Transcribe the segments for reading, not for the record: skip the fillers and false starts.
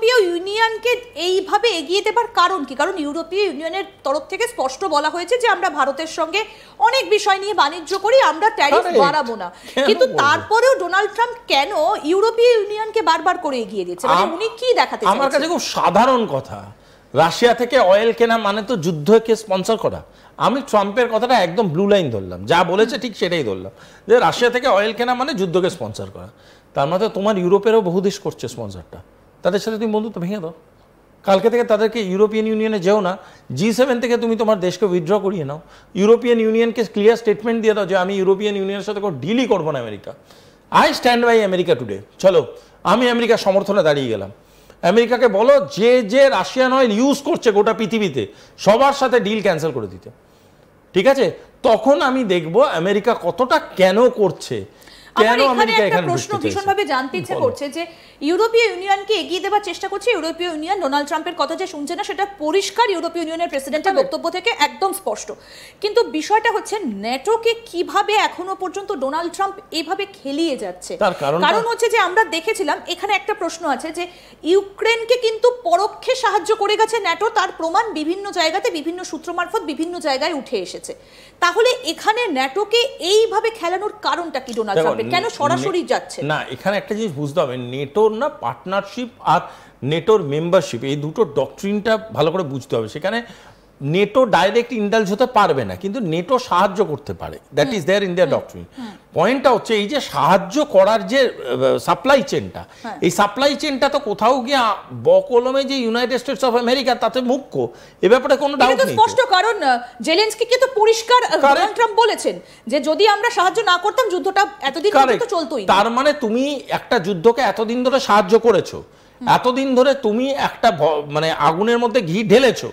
ইউরোপীয় ইউনিয়নকে এইভাবে এগিয়ে দেবার কারণ কি? কারণ ইউরোপীয় ইউনিয়নের তরফ থেকে স্পষ্ট বলা হয়েছে যে আমরা ভারতের সঙ্গে অনেক বিষয় নিয়ে বাণিজ্য করি, আমরা ট্যারিফ বাড়াবো না, কিন্তু তারপরেও ডোনাল্ড ট্রাম্প কেন ইউরোপীয় ইউনিয়নকে বারবার করে এগিয়ে দিচ্ছে? মানে উনি কি দেখাতে চাইছেন? আমার কাছে খুব সাধারণ কথা, রাশিয়া থেকে অয়েল কেনা মানে তো যুদ্ধকে স্পন্সর করা। আমি ট্রাম্পের কথাটা একদম ব্লু লাইন ধরলাম, যা বলেছে ঠিক সেটাই ধরলাম, যে রাশিয়া থেকে অয়েল কেনা মানে যুদ্ধকে স্পন্সর করা। তার মধ্যে তোমার ইউরোপেরও বহু দেশ করছে স্পন্সরটা, তাদের সাথে তুমি বন্ধুত্ব ভেঙে দাও। কালকে থেকে তাদেরকে ইউরোপিয়ান ইউনিয়নে যেও না, G7 থেকে তুমি তোমার দেশকে উইথড্র করিয়ে নাও, ইউরোপিয়ান ইউনিয়নকে ক্লিয়ার স্টেটমেন্ট দিয়ে দাও যে আমি ইউরোপিয়ান ইউনিয়নের সাথে কোনো ডিলই করবো না America. I stand by America today. চলো আমি আমেরিকার সমর্থনে দাঁড়িয়ে গেলাম। আমেরিকাকে বলো যে যে রাশিয়ান অয়েল ইউজ করছে গোটা পৃথিবীতে সবার সাথে ডিল ক্যান্সেল করে দিতে, ঠিক আছে? তখন আমি দেখব আমেরিকা কতটা কেন করছে, কেন আমেরিকা এখানে প্রশ্ন ভীষণভাবে জানতে ইচ্ছে করছে যে ইউরোপীয় ইউনিয়নকে এগিয়ে দেওয়ার চেষ্টা করছে ইউরোপীয় ইউনিয়ন, ডোনাল্ড ট্রাম্পের কথা যে শুনছে না সেটা পরিষ্কার ইউরোপীয় ইউনিয়নের প্রেসিডেন্টের বক্তব্য থেকে একদম স্পষ্ট। কিন্তু বিষয়টা হচ্ছে ন্যাটোকে কিভাবে এখনো পর্যন্ত ডোনাল্ড ট্রাম্প এইভাবে খেলিয়ে যাচ্ছে। কারণ হচ্ছে যে আমরা দেখেছিলাম, এখানে একটা প্রশ্ন আছে যে ইউক্রেনকে কিন্তু পরোক্ষে সাহায্য করে গেছে ন্যাটো, তার প্রমাণ বিভিন্ন জায়গাতে বিভিন্ন সূত্র মারফত বিভিন্ন জায়গায় উঠে এসেছে। তাহলে এখানে ন্যাটোকে এইভাবে খেলানোর কারণটা কি ডোনাল্ড ট্রাম্পের? কেন সরাসরি যাচ্ছে না? এখানে একটা জিনিস বুঝতে হবে, নেটোর না পার্টনারশিপ আর নেটোর মেম্বারশিপ, এই দুটো ডক্ট্রিনটা ভালো করে বুঝতে হবে। সেখানে নেটো ডাইরেক্ট ইন্ডালজ হতে পারবে না, কিন্তু নেটো সাহায্য করতে পারে, that is there in their doctrine. পয়েন্টটা হচ্ছে এই যে সাহায্য করার যে সাপ্লাই চেনটা, এই সাপ্লাই চেনটা তো কোথাও গিয়ে বকলমে যে ইউনাইটেড স্টেটস অফ আমেরিকা তাতে মুখ্য, এ ব্যাপারে কোনো ডাউট নেই। স্পষ্ট, কারণ জেলেনস্কিকে তো পরিষ্কার ডোনাল্ড ট্রাম্প বলেছেন যে যদি আমরা সাহায্য না করতাম যুদ্ধটা এতদিন পর্যন্ত চলতোই না। তার মানে তুমি একটা যুদ্ধকে এতদিন ধরে সাহায্য করেছো, এতদিন ধরে তুমি একটা মানে আগুনের মধ্যে ঘি ঢেলেছো,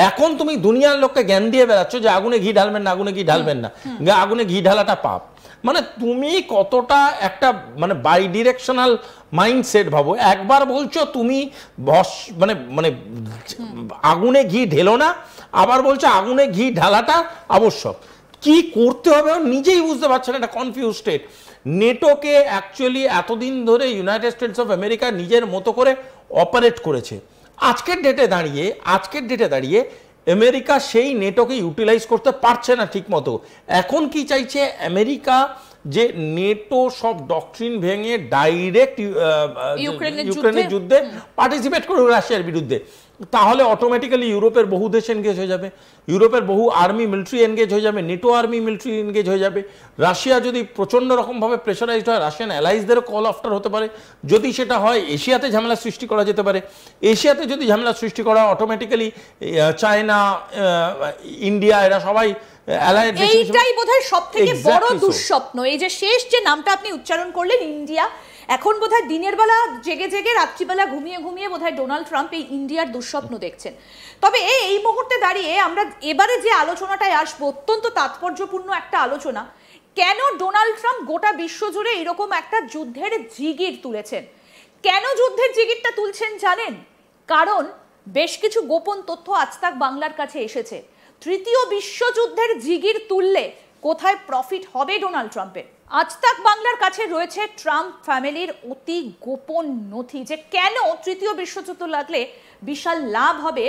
এখন তুমি দুনিয়ার লোককে জ্ঞান দিয়ে বেড়াচ্ছ যে আগুনে ঘি ঢালবেন না, আগুনে ঘি ঢালবেন না, আগুনে ঘি ঢালাটা পাপ। মানে তুমি কতটা একটা মানে বাই ডিরেকশনাল মাইন্ডসেট ভাবো। একবার বলছো তুমি মানে মানে আগুনে ঘি ঢেলো না, আবার বলছো আগুনে ঘি ঢালাটা আবশ্যক। কি করতে হবে নিজেই বুঝতে পারছে না, একটা কনফিউজ স্টেট। নেটোকে অ্যাকচুয়ালি এতদিন ধরে ইউনাইটেড স্টেটস অফ আমেরিকা নিজের মতো করে অপারেট করেছে। আজকের ডেটে দাঁড়িয়ে আমেরিকা সেই নেটোকে ইউটিলাইজ করতে পারছে না ঠিক মতো। এখন কি চাইছে আমেরিকা? যে নেটো সব ডক্ট্রিন ভেঙে ডাইরেক্ট ইউক্রেনের যুদ্ধে পার্টিসিপেট করবে রাশিয়ার বিরুদ্ধে। তাহলে অটোমেটিক্যালি ইউরোপের বহু দেশ এনগেজ হয়ে যাবে, ইউরোপের বহু আর্মি মিলিটারি এনগেজ হয়ে যাবে, নেটো আর্মি মিলিটারি এনগেজ হয়ে যাবে। রাশিয়া যদি প্রচণ্ড রকমভাবে প্রেশারাইজড হয়, রাশিয়ান অ্যালাইজদেরও কল আফটার হতে পারে। যদি সেটা হয়, এশিয়াতে ঝামেলা সৃষ্টি করা যেতে পারে। এশিয়াতে যদি ঝামেলা সৃষ্টি করা, অটোমেটিক্যালি চায়না, ইন্ডিয়া, এরা সবাই এইটাই বোধহয় সবথেকে বড় দুঃস্বপ্ন। এই যে শেষ যে নামটা আপনি উচ্চারণ করলেন, ইন্ডিয়া, এখন বোধহয় দিনের বেলা জেগে জেগে রাত্রিবেলা ঘুমিয়ে ঘুমিয়ে বোধহয় ডোনাল্ড ট্রাম্প এই ইন্ডিয়ার দুঃস্বপ্ন দেখছেন। তবে এই মুহূর্তে দাঁড়িয়ে আমরা এবারে যে আলোচনাটায় আসবো, অত্যন্ত তাৎপর্যপূর্ণ একটা আলোচনা। কেন ডোনাল্ড ট্রাম্প গোটা বিশ্ব জুড়ে এরকম একটা যুদ্ধের জিগির তুলেছেন? কেন যুদ্ধের জিগিরটা তুলছেন জানেন? কারণ বেশ কিছু গোপন তথ্য আজ তাক বাংলার কাছে এসেছে। তৃতীয় বিশ্বযুদ্ধের জিগির তুললে কোথায় প্রফিট হবে ডোনাল্ড ট্রাম্পের? আজ তাক বাংলার কাছে রয়েছে ট্রাম্প ফ্যামিলির অতি গোপন নথি, যে কেন তৃতীয় বিশ্বযুদ্ধ লাগলে বিশাল লাভ হবে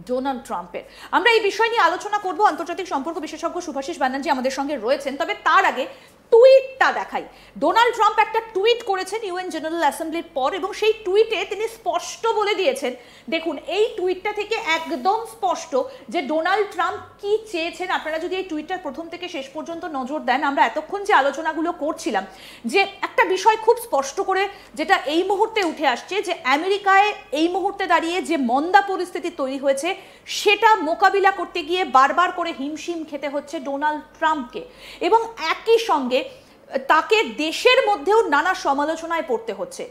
ডোনাল্ড ট্রাম্পের। আমরা এই বিষয় নিয়ে আলোচনা করব। আন্তর্জাতিক সম্পর্ক বিশেষজ্ঞ শুভাশিস ব্যানার্জি আমাদের সঙ্গে রয়েছেন। তবে তার আগে টুইটটা দেখাই। ডোনাল্ড ট্রাম্প একটা টুইট করেছেন ইউএন জেনারেল অ্যাসেম্বলির পর, এবং সেই টুইটে তিনি স্পষ্ট বলে দিয়েছেন, দেখুন এই টুইটটা থেকে একদম স্পষ্ট যে ডোনাল্ড ট্রাম্প কি চেয়েছেন। আপনারা যদি এই টুইটটার প্রথম থেকে শেষ পর্যন্ত নজর দেন, আমরা এতক্ষণ যে আলোচনাগুলো করছিলাম, যে একটা বিষয় খুব স্পষ্ট করে যেটা এই মুহূর্তে উঠে আসছে, যে আমেরিকায় এই মুহূর্তে দাঁড়িয়ে যে মন্দা পরিস্থিতি তৈরি হয়েছে, সেটা মোকাবিলা করতে গিয়ে বারবার করে হিমশিম খেতে হচ্ছে ডোনাল্ড ট্রাম্পকে, এবং একই সঙ্গে তাকে দেশের মধ্যেও নানা সমালোচনায় পড়তে হচ্ছে।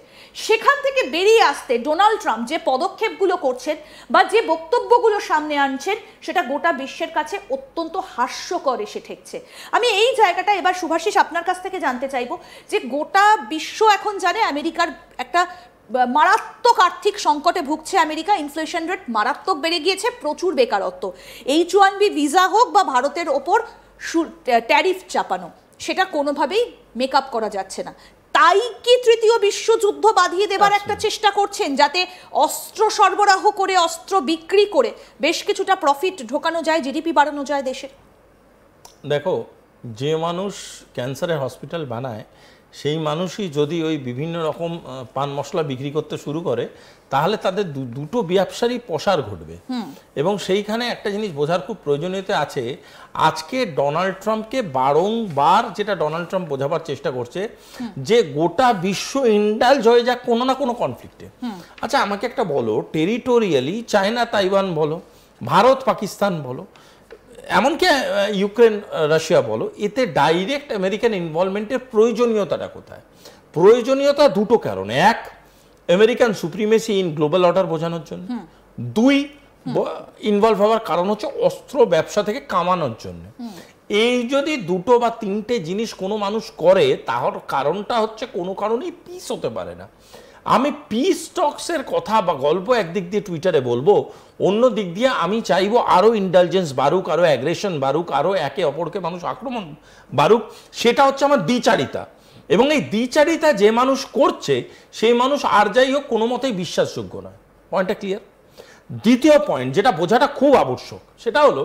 সেখান থেকে বেরিয়ে আসতে ডোনাল্ড ট্রাম্প যে পদক্ষেপগুলো করছেন বা যে বক্তব্যগুলো সামনে আনছেন, সেটা গোটা বিশ্বের কাছে অত্যন্ত হাস্যকর এসে ঠেকছে। আমি এই জায়গাটা এবার শুভাশিস আপনার কাছ থেকে জানতে চাইবো, যে গোটা বিশ্ব এখন জানে আমেরিকার একটা মারাত্মক আর্থিক সংকটে ভুগছে আমেরিকা, ইনফ্লেশন রেট মারাত্মক বেড়ে গিয়েছে, প্রচুর বেকারত্ব, H-1B ভিসা হোক বা ভারতের ওপর ট্যারিফ চাপানো, সেটা কোনোভাবেই মেকআপ করা যাচ্ছে না। তাই কি তৃতীয় বিশ্বযুদ্ধ বাঁধিয়ে দেবার একটা চেষ্টা করছেন, যাতে অস্ত্র সরবরাহ করে, অস্ত্র বিক্রি করে বেশ কিছুটা প্রফিট ঢোকানো যায়, জিডিপি বাড়ানো যায় দেশের? দেখো, যে মানুষ ক্যান্সারের হসপিটাল বানায় সেই মানুষই যদি ওই বিভিন্ন রকম পান মশলা বিক্রি করতে শুরু করে, তাহলে তাদের দুটো ব্যবসারই প্রসার ঘটবে। এবং সেইখানে একটা জিনিস বোঝার খুব প্রয়োজনীয়তা আছে। আজকে ডোনাল্ড ট্রাম্পকে বারংবার যেটা ডোনাল্ড ট্রাম্প বোঝাবার চেষ্টা করছে যে গোটা বিশ্ব ইন্ডালজ হয়ে যাক কোনো না কোনো কনফ্লিক্টে। আচ্ছা আমাকে একটা বলো, টেরিটোরিয়ালি চায়না তাইওয়ান বলো, ভারত পাকিস্তান বলো, এমনকি ইউক্রেন রাশিয়া বলো, এতে ডাইরেক্ট আমেরিকান ইনভলভমেন্টের প্রয়োজনীয়তাটা কোথায়? প্রয়োজনীয়তা দুটো কারণে। এক, American supremacy in global order বোঝানোর জন্য। দুই, ইনভলভ হওয়ার কারণ হচ্ছে অস্ত্র ব্যবসা থেকে কামানোর জন্য। এই যদি দুটো বা তিনটে জিনিস কোনো মানুষ করে, তাহলে কারণটা হচ্ছে কোনো কারণেই পিস হতে পারে না। আমি পিস টক্সের কথা বা গল্প একদিক দিয়ে টুইটারে বলবো, অন্য দিক দিয়ে আমি চাইবো আরো ইন্টেলিজেন্স বাড়ুক, আরো অ্যাগ্রেশন বাড়ুক, আরো একে অপরকে মানুষ আক্রমণ বাড়ুক। সেটা হচ্ছে আমার দ্বিচারিতা। এবং এই দ্বিচারিতা যে মানুষ করছে সেই মানুষ আর যাই হোক কোনো মতেই বিশ্বাসযোগ্য নয়। পয়েন্টটা ক্লিয়ার? দ্বিতীয় পয়েন্ট যেটা বোঝাটা খুব আবশ্যক, সেটা হলো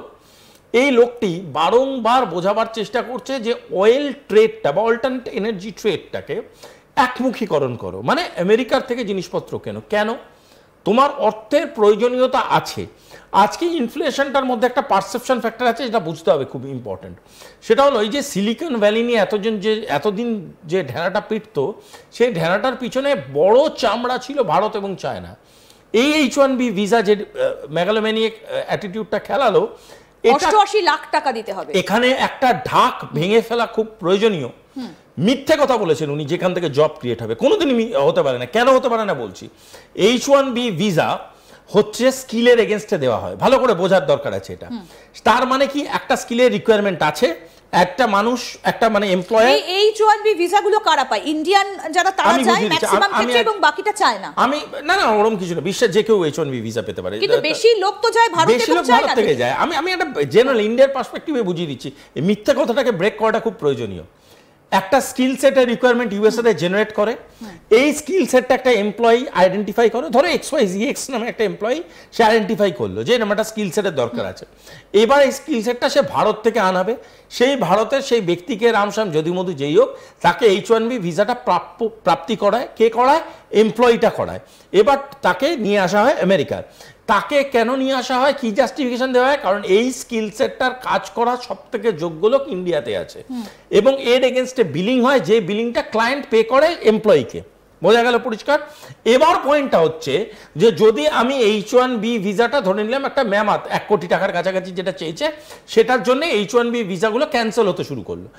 এই লোকটি বারংবার বোঝাবার চেষ্টা করছে যে অয়েল ট্রেডটা বা অল্টারনেট এনার্জি ট্রেডটাকে একমুখীকরণ করো, মানে আমেরিকার থেকে জিনিসপত্র কেন তোমার অর্থের প্রয়োজনীয়তা আছে। আজকে ইনফ্লেশনটার মধ্যে একটা পারসেপশন ফ্যাক্টর আছে, যেটা বুঝতে হবে, খুব ইম্পর্টেন্ট। সেটা হলো এই যে সিলিকন ভ্যালি নিয়ে এতদিন যে ঢেঁড়াটা পিটতো, সেই ঢেঁড়াটার পিছনে বড় চামড়া ছিল ভারত এবং চায়না। এই H1B ভিসা যে মেগালোম্যানিয়াক অ্যাটিটিউডটা খেলালো, 88 লাখ টাকা দিতে হবে, এখানে একটা ঢাক ভেঙে ফেলা খুব প্রয়োজনীয়। মিথ্যে কথা বলেছেন উনি, যেখান থেকে জব ক্রিয়েট হবে, কোনোদিনই হতে পারে না। কেন হতে পারে না বলছি, H1B ভিসা হচ্ছে স্কিলের এগেনস্টে দেওয়া হয়, ভালো করে বোঝার দরকার আছে এটা। তার মানে কি, একটা স্কিলের রিকোয়ারমেন্ট আছে, একটা মানুষ, একটা মানে এমপ্লয়ার। এই H1B ভিসাগুলো কারা পায়? ইন্ডিয়ান যারা তারা যায় ম্যাক্সিমাম ক্ষেত্রে, এবং বাকিটা চায় না। আমি না ওরকম কিছু না, বিশ্বের যে কেউ H1B ভিসা পেতে পারে, কিন্তু বেশি লোক তো যায় ভারত থেকে যায়। আমি একটা জেনারেল ইন্ডিয়ার পার্সপেক্টিভে বুঝিয়ে দিচ্ছি। এই মিথ্যা কথাটাকে ব্রেক করাটা খুব প্রয়োজনীয়। একটা স্কিল সেটের রিকোয়ারমেন্ট ইউএসএ তে জেনারেট করে, এই স্কিল সেটটা একটা এমপ্লয়ি আইডেন্টিফাই করে, ধরো XYZX নামে একটা এমপ্লয়ি, সে আইডেন্টিফাই করলো যে এরকম একটা স্কিল সেটের দরকার আছে। এবার এই স্কিল সেটটা সে ভারত থেকে আনাবে, সেই ভারতের সেই ব্যক্তিকে রামশ্যাম যদুমধু যেই হোক, তাকে H1B ভিসাটা প্রাপ্তি করায়। কে করায়? এমপ্লয়িটা করায়। এবার তাকে নিয়ে আসা হয় আমেরিকার। তাকে কেন নিয়ে আসা হয়, কি জাস্টিফিকেশন দেওয়া হয়? কারণ এই স্কিল সেটটার কাজ করা সব থেকে যোগ্য লোক ইন্ডিয়াতে আছে, এবং এর এগেনস্টে বিলিং হয়, যে বিলিংটা ক্লায়েন্ট পে করে এমপ্লয়িকে। বোঝা গেল পরিষ্কার? এবার পয়েন্টটা হচ্ছে যে যদি আমি H1B ভিসাটা ধরে নিলাম একটা মেয়াদ 1 কোটি টাকার কাছাকাছি যেটা চেয়েছে, সেটার জন্য H1B ভিসাগুলো ক্যান্সেল হতে শুরু করলো।